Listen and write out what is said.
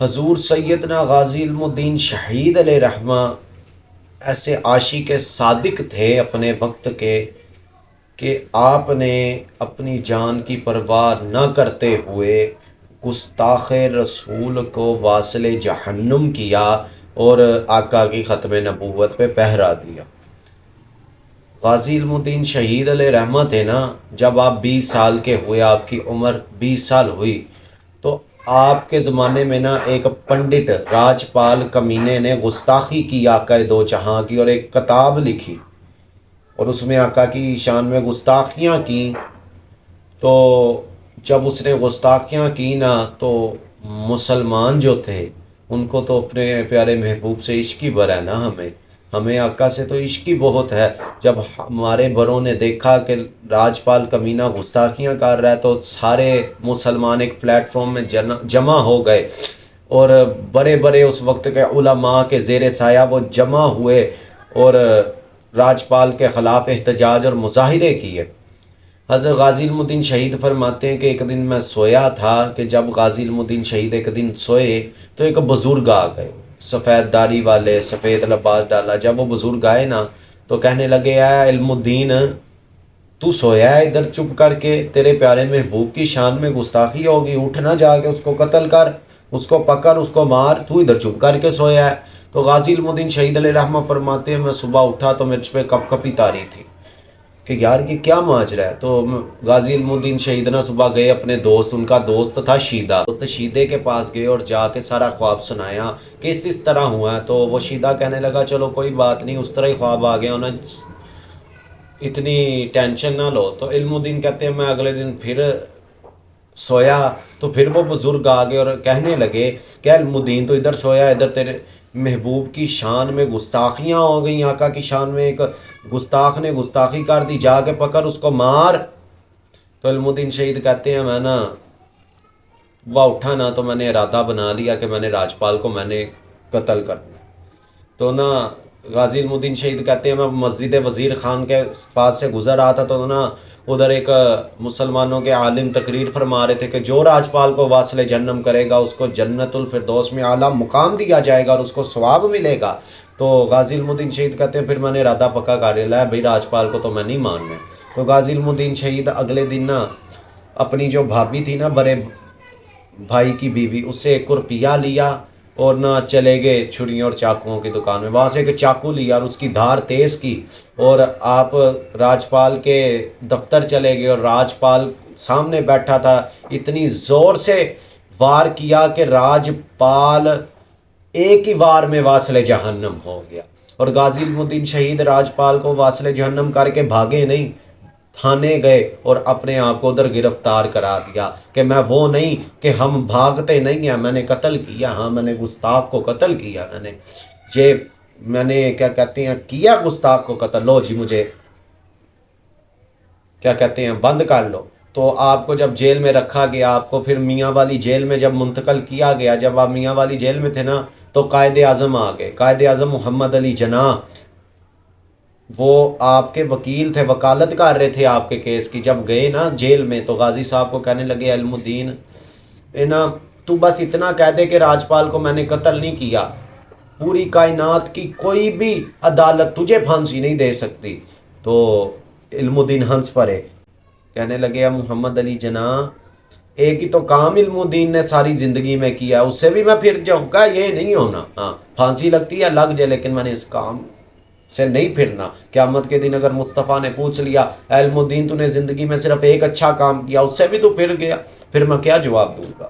حضور سیدنا غازی علم الدین شہید علیہ رحمہ ایسے عاشق صادق تھے اپنے وقت کے کہ آپ نے اپنی جان کی پرواہ نہ کرتے ہوئے گستاخ رسول کو واصل جہنم کیا اور آقا کی ختم نبوت پہ پہرا دیا۔ غازی علم الدین شہید علیہ رحمہ تھے نا، جب آپ 20 سال کے ہوئے، آپ کی عمر 20 سال ہوئی، تو آپ کے زمانے میں نا ایک پنڈت راجپال کمینے نے گستاخی کی آقا دو جہاں کی، اور ایک کتاب لکھی اور اس میں آقا کی شان میں گستاخیاں کی۔ تو جب اس نے گستاخیاں کی نا تو مسلمان جو تھے ان کو تو اپنے پیارے محبوب سے عشق ہی بھرا ہے نا، ہمیں آقا سے تو عشق ہی بہت ہے۔ جب ہمارے بڑوں نے دیکھا کہ راجپال کمینہ گستاخیاں کر رہا ہے تو سارے مسلمان ایک پلیٹ فارم میں جمع ہو گئے، اور بڑے بڑے اس وقت کے علماء کے زیر سایہ وہ جمع ہوئے اور راجپال کے خلاف احتجاج اور مظاہرے کیے۔ حضرت غازی علم الدین شہید فرماتے ہیں کہ ایک دن میں سویا تھا کہ جب غازی علم الدین شہید ایک دن سوئے تو ایک بزرگ آ گئے، سفید داڑھی والے، سفید لباس ڈالا۔ جب وہ بزرگ آئے نا تو کہنے لگے، اے علم الدین، تو سویا ہے ادھر چپ کر کے، تیرے پیارے محبوب کی شان میں گستاخی ہوگی، اٹھ نہ جا کے اس کو قتل کر، اس کو پکڑ، اس کو مار، تو ادھر چپ کر کے سویا ہے۔ تو غازی علم الدین شہید علیہ رحمہ فرماتے ہیں میں صبح اٹھا تو میرے پہ کپ کپی تاری تھی کہ یار یہ کیا ماجرا ہے۔ تو غازی علم الدین شہید نا صبح گئے اپنے دوست، ان کا دوست تھا شیدہ، دوست شیدے کے پاس گئے اور جا کے سارا خواب سنایا کہ اس طرح ہوا ہے۔ تو وہ شیدہ کہنے لگا چلو کوئی بات نہیں، اس طرح ہی خواب آ گیا انہیں، اتنی ٹینشن نہ لو۔ تو علم الدین کہتے ہیں میں اگلے دن پھر سویا تو پھر وہ بزرگ آ گئے اور کہنے لگے کہ علم الدین تو ادھر سویا، ادھر تیرے محبوب کی شان میں گستاخیاں ہو گئیں، آقا کی شان میں ایک گستاخ نے گستاخی کر دی، جا کے پکڑ اس کو مار۔ تو علم الدین شہید کہتے ہیں میں نا وہ اٹھا نا تو میں نے ارادہ بنا لیا کہ میں نے راجپال کو میں نے قتل کرنا۔ تو نا غازی علم الدین شہید کہتے ہیں میں مسجد وزیر خان کے پاس سے گزر رہا تھا تو نا ادھر ایک مسلمانوں کے عالم تقریر فرما رہے تھے کہ جو راجپال کو واصل جہنم کرے گا اس کو جنت الفردوس میں اعلیٰ مقام دیا جائے گا اور اس کو ثواب ملے گا۔ تو غازی علم الدین شہید کہتے ہیں پھر میں نے ارادہ پکا کر لیا بھائی راجپال کو تو میں نہیں ماننا۔ تو غازی علم الدین شہید اگلے دن نا اپنی جو بھابھی تھی نا بڑے بھائی کی بیوی، اس سے 1 روپیہ لیا اور نہ چلے گئے چھریوں اور چاقوؤں کی دکان میں، وہاں سے ایک چاقو لیا اور اس کی دھار تیز کی اور آپ راجپال کے دفتر چلے گئے اور راجپال سامنے بیٹھا تھا، اتنی زور سے وار کیا کہ راجپال ایک ہی وار میں واصل جہنم ہو گیا۔ اور غازی علم الدین شہید راجپال کو واصل جہنم کر کے بھاگے نہیں، تھانے گئے اور اپنے آپ کو ادھر گرفتار کرا دیا کہ میں وہ نہیں کہ ہم بھاگتے نہیں ہیں، میں نے قتل کیا، ہاں میں نے گستاخ کو قتل کیا، میں نے کیا کہتے ہیں کیا گستاخ کو قتل، لو جی مجھے کیا کہتے ہیں بند کر لو۔ تو آپ کو جب جیل میں رکھا گیا، آپ کو پھر میاں والی جیل میں جب منتقل کیا گیا، جب آپ میاں والی جیل میں تھے نا تو قائد اعظم آ گئے، قائد اعظم محمد علی جناح، وہ آپ کے وکیل تھے، وکالت کر رہے تھے آپ کے کیس کی۔ جب گئے نا جیل میں تو غازی صاحب کو کہنے لگے علم الدین تو بس اتنا کہہ دے کہ راجپال کو میں نے قتل نہیں کیا، پوری کائنات کی کوئی بھی عدالت تجھے پھانسی نہیں دے سکتی۔ تو علم الدین ہنس پڑے، کہنے لگے محمد علی جناح ایک ہی تو کام علم الدین نے ساری زندگی میں کیا، اس سے بھی میں پھر جاؤں گا، یہ نہیں ہونا، ہاں پھانسی لگتی ہے لگ جائے لیکن میں نے اس کام سے نہیں پھرنا۔ قیامت کے دن اگر مصطفیٰ نے پوچھ لیا علم الدین تو نے زندگی میں صرف ایک اچھا کام کیا، اس سے بھی تو پھر گیا، پھر میں کیا جواب دوں گا۔